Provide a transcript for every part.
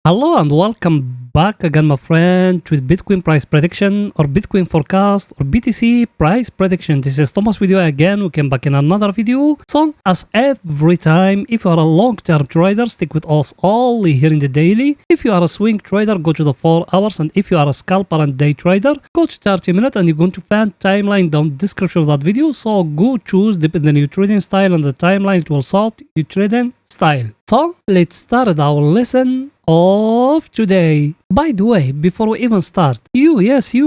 Hello and welcome back again, my friend, to Bitcoin price prediction or Bitcoin forecast or BTC price prediction. This is Thomas with you again. We came back in another video. So, as every time, if you are a long-term trader, stick with us only here in the daily. If you are a swing trader, go to the 4 hours. And if you are a scalper and day trader, go to 30 minutes and you're going to find timeline down the description of that video. So, go choose depending on your trading style and the timeline it will sort your trading style. So, let's start our lesson of today. By the way, before we even start, you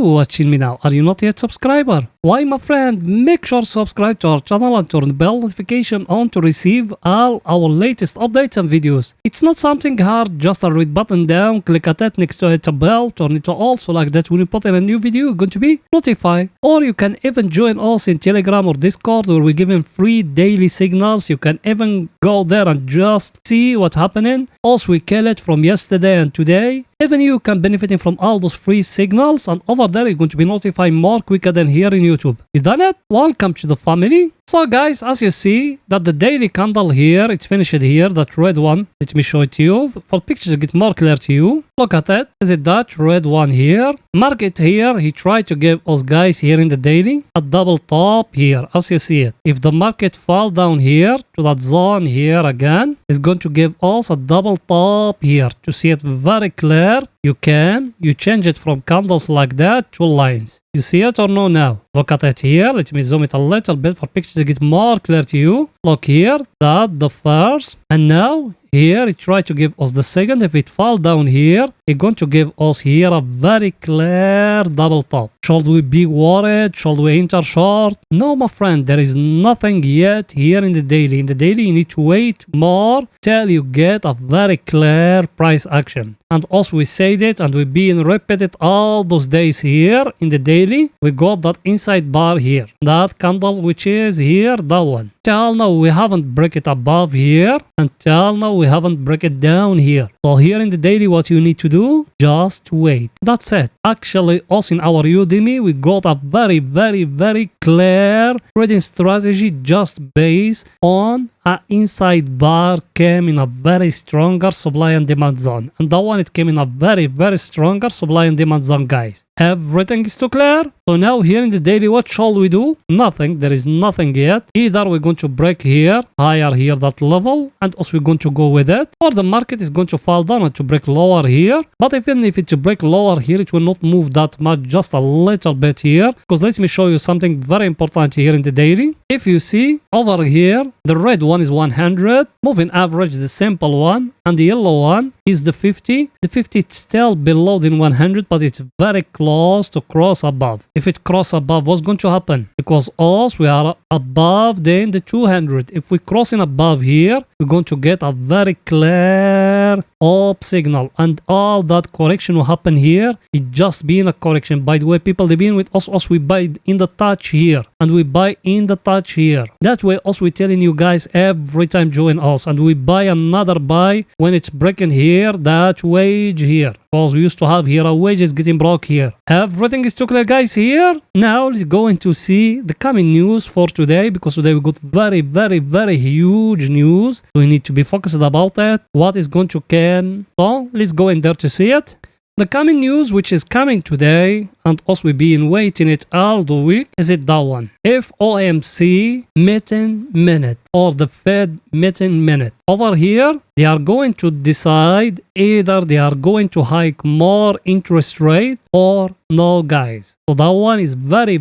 watching me now, are you not yet subscriber? Why, my friend, make sure to subscribe to our channel and turn the bell notification on to receive all our latest updates and videos. It's not something hard, just a red button down, click at it, next to it a bell, turn it to all so like that when you put in a new video, you're going to be notified. Or you can even join us in Telegram or Discord where we give him free daily signals. You can even go there and just see what's happening. Also, we kill it from yesterday and today. Even you can benefit from all those free signals, and over there you're going to be notified more quicker than here in YouTube. You done it? Welcome to the family. So guys, as you see that the daily candle here, it's finished here, that red one. Let me show it to you. For pictures to get more clear to you. Look at it. Is it that red one here? Market here, he tried to give us guys here in the daily a double top here, as you see it. If the market fall down here to that zone here again, it's going to give us a double top here. To see it very clear, you change it from candles like that to lines. You see it or no now? Look at it here. Let me zoom it a little bit for pictures to get more clear to you. Look here, that the first, and now here it try to give us the second. If it fall down here, it's going to give us here a very clear double top. Should we be worried? Should we enter short? No, my friend, there is nothing yet here in the daily. In the daily, you need to wait more till you get a very clear price action. And also we said it and we've been repeated all those days here in the daily. We got that inside bar here. That candle which is here, that one. Till now we haven't break it above here. Until now we haven't break it down here. So here in the daily what you need to do? Just wait. That's it. Actually us in our Udemy we got a very clear trading strategy just based on an inside bar came in a very stronger supply and demand zone. And that one it came in a very stronger supply and demand zone, guys. Everything is too clear. So now here in the daily what shall we do? Nothing. There is nothing yet. Either we're going to break here, higher here that level, and also we're going to go with it, or the market is going to fall down and to break lower here. But even if it break lower here, it will not move that much, just a little bit here. Because let me show you something very important here in the daily. If you see over here, the red one is 100, moving average the simple one, and the yellow one is the 50. The 50 is still below than 100, but it's very close to cross above. If it cross above, what's going to happen? Because us, we are above then the 200. If we crossing above here, we're going to get a very clear up signal, and all that correction will happen here. It just being a correction. By the way, people, they been with us we buy in the touch here, and we buy in the touch here. That way us we telling you guys every time join us, and we buy another buy when it's breaking here, that wage here, because we used to have here a wage is getting broke here. Everything is too clear, guys, here. Now let's go into see the coming news for today, because today we got very huge news. So we need to be focused about it. What is going to come? So let's go in there to see it. The coming news which is coming today, and also we've been waiting it all the week, is it that one? FOMC meeting minute, or the Fed meeting minute. Over here, they are going to decide either they are going to hike more interest rate or no, guys. So that one is very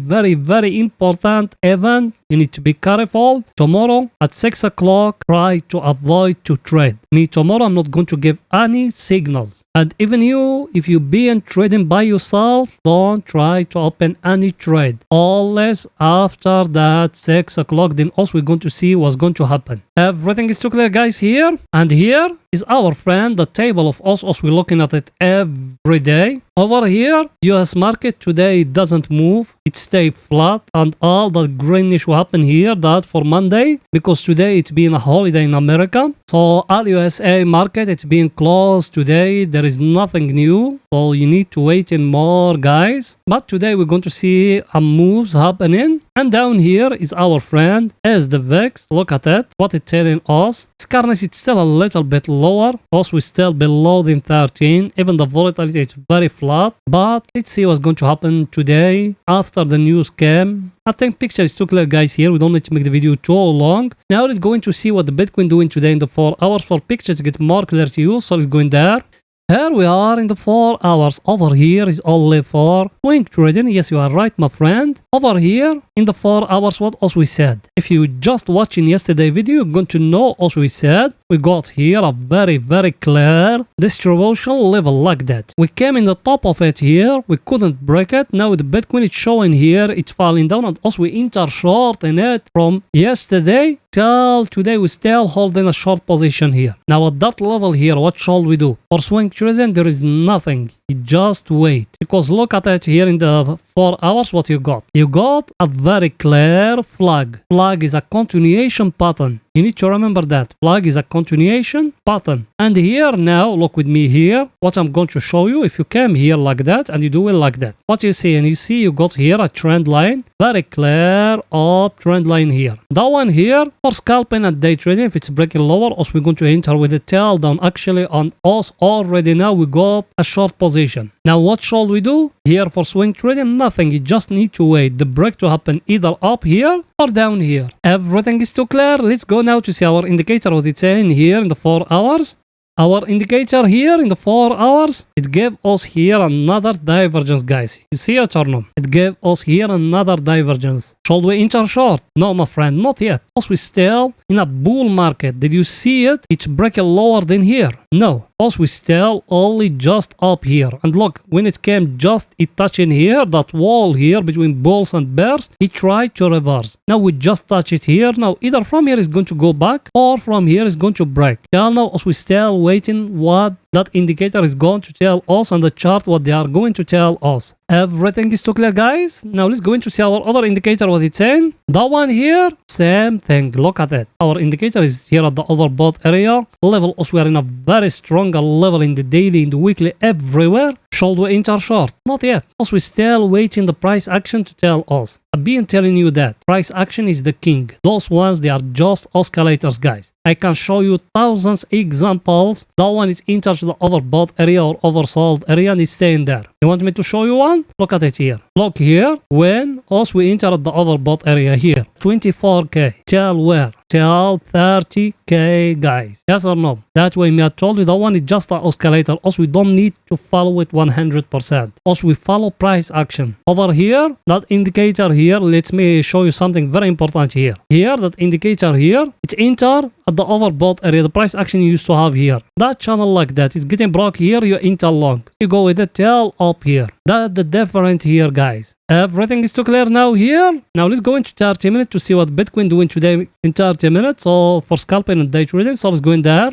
important event. You need to be careful. Tomorrow at 6 o'clock, try to avoid to trade. Me, tomorrow I'm not going to give any signals. And even you, if you being trading by yourself, don't try to open any trade. Unless after that 6 o'clock, then also we're going to see what's going to happen. Everything is too clear, guys, here. And here is our friend, the table of us. We're looking at it every day. Over here, US market today doesn't move. It stay flat, and all the greenish will happen here, that for Monday, because today it's been a holiday in America. So all USA market, it's been closed today. There is nothing new. So you need to wait in more, guys. But today we're going to see moves happening. And down here is our friend as the VIX. Look at it. What it's telling us. This currency is still a little bit lower. Also, we're still below the 13. Even the volatility is very flat. But let's see what's going to happen today after the news came. I think picture is too clear, guys. Here we don't need to make the video too long. Now let's going to see what the Bitcoin doing today in the 4 hours for pictures to get more clear to you. So let's go in there. Here we are in the 4 hours. Over here is only for swing trading. Yes, you are right, my friend. Over here in the 4 hours, what else we said? If you just watching yesterday video, you're going to know also we said we got here a very, very clear distribution level like that. We came in the top of it here. We couldn't break it. Now with the Bitcoin, it's showing here. It's falling down. And also we enter short in it from yesterday till today. We're still holding a short position here. Now at that level here, what shall we do? For swing trading, there is nothing. You just wait. Because look at it here in the 4 hours, what you got. You got a very clear flag. Flag is a continuation pattern. You need to remember that. Flag is a continuation pattern. And here now, look with me here, what I'm going to show you. If you came here like that and you do it like that, what you see, and you see you got here a trend line, very clear up trend line here. That one here, for scalping and day trading, if it's breaking lower, also we're going to enter with a tail down. Actually on us already now, we got a short position. Now what shall we do? Here for swing trading, nothing. You just need to wait the break to happen either up here or down here. Everything is too clear. Let's go now to see our indicator, what it's saying here in the 4 hours. Our indicator here in the 4 hours, it gave us here another divergence, guys. You see it or no? It gave us here another divergence. Shall we enter short? No, my friend, not yet. Because we're still in a bull market. Did you see it? It's breaking lower than here. No. Because we still only just up here. And look, when it came just it touching here, that wall here between bulls and bears, it tried to reverse. Now we just touch it here. Now either from here is going to go back or from here is going to break. Now as we still waiting what that indicator is going to tell us on the chart, what they are going to tell us. Everything is too clear, guys. Now let's go into see our other indicator, what it's saying. That one here, same thing. Look at it. Our indicator is here at the overbought area level. Also, we are in a very stronger level in the daily, in the weekly, everywhere. Shall we enter short? Not yet. Also, we're still waiting the price action to tell us. I've been telling you that price action is the king. Those ones, they are just oscillators, guys. I can show you thousands examples. That one is enter to the overbought area or oversold area and it's staying there. You want me to show you one? Look at it here. Look here. When also we enter at the overbought area here. 24k. Till where? Till 30k, guys. Yes or no? That way me I told you that one is just an oscillator. Also we don't need to follow it 100%. Also we follow price action. Over here, that indicator here, let me show you something very important here. Here, that indicator here, it's enter at the overbought area, the price action you used to have here. That channel like that, it's getting broke here, you enter long. You go with the tail up here. That's the difference here, guys. Everything is too clear now here. Now let's go into 30 minutes to see what Bitcoin doing today in 30 minutes. So for scalping and day trading, so let's go in there.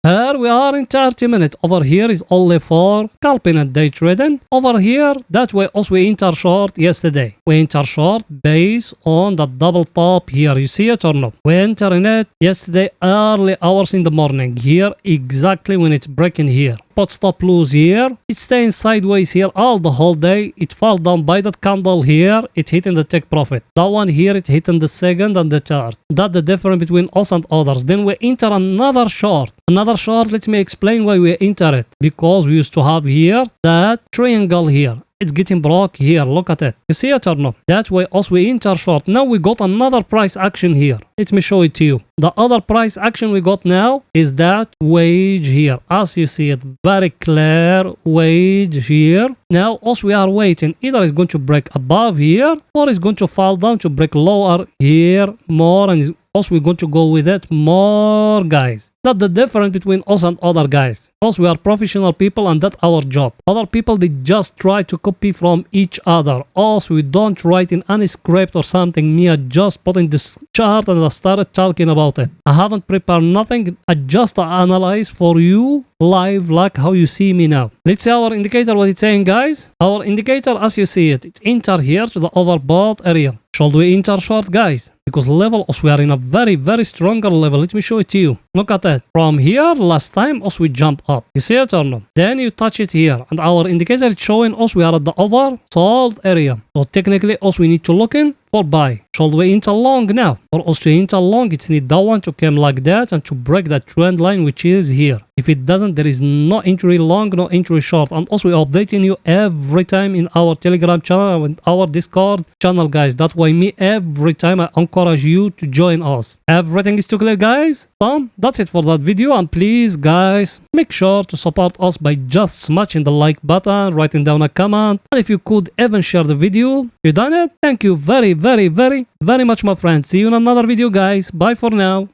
Here we are in 30 minutes. Over here is only for scalping and day trading. Over here, that way also we enter short yesterday. We enter short based on the double top here. You see it or not? We enter in it yesterday early hours in the morning. Here exactly when it's breaking here. Pot stop loss here. It's staying sideways here all the whole day. It fall down by that candle here. It's hitting the take profit. That one here, it's hitting the second and the third. That's the difference between us and others. Then we enter another short. Another short, let me explain why we enter it. Because we used to have here that triangle here. It's getting broke here. Look at it. You see it or no? That way also we enter short. Now we got another price action here. Let me show it to you. The other price action we got now is that wage here. As you see it, very clear wage here. Now also we are waiting. Either it's going to break above here or it's going to fall down to break lower here more, and also we're going to go with it more, guys. That's the difference between us and other guys. Also we are professional people and that's our job. Other people, they just try to copy from each other. Also we don't write in any script or something. Me, I just put in this chart and I started talking about it. I haven't prepared nothing. I just analyze for you live like how you see me now. Let's see our indicator, what it's saying, guys. Our indicator, as you see it, it's enter here to the overbought area. Shall we enter short, guys? Because level, also we are in a very, very stronger level. Let me show it to you. Look at that. From here, last time, also we jump up. You see it or no? Then you touch it here. And our indicator is showing us we are at the oversold area. So technically, also we need to look in for buy. Should we enter long now? For us to enter long, it's need that one to come like that and to break that trend line which is here. If it doesn't, there is no entry long, no entry short. And also we're updating you every time in our Telegram channel and our Discord channel, guys. That way me every time I encourage you to join us. Everything is too clear, guys? So that's it for that video. And please, guys, make sure to support us by just smashing the like button, writing down a comment, and if you could even share the video. You done it? Thank you very much, my friends. See you in another video, guys. Bye for now.